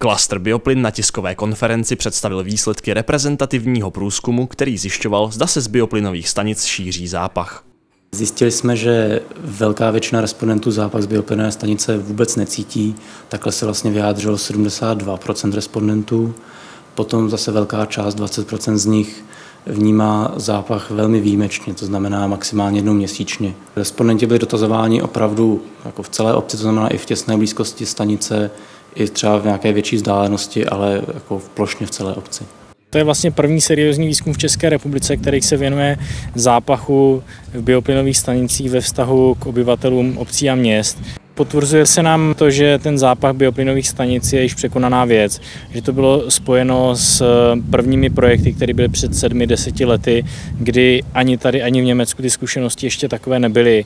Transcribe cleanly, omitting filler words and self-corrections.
Klastr Bioplyn na tiskové konferenci představil výsledky reprezentativního průzkumu, který zjišťoval, zda se z bioplynových stanic šíří zápach. Zjistili jsme, že velká většina respondentů zápach z bioplynové stanice vůbec necítí. Takhle se vlastně vyjádřilo 72% respondentů. Potom zase velká část, 20% z nich, vnímá zápach velmi výjimečně, to znamená maximálně jednou měsíčně. Respondenti byli dotazováni opravdu jako v celé obci, to znamená i v těsné blízkosti stanice, i třeba v nějaké větší vzdálenosti, ale jako plošně v celé obci. To je vlastně první seriózní výzkum v České republice, který se věnuje zápachu v bioplynových stanicích ve vztahu k obyvatelům obcí a měst. Potvrzuje se nám to, že ten zápach bioplynových stanic je již překonaná věc, že to bylo spojeno s prvními projekty, které byly před 7–10 lety, kdy ani tady, ani v Německu ty zkušenosti ještě takové nebyly.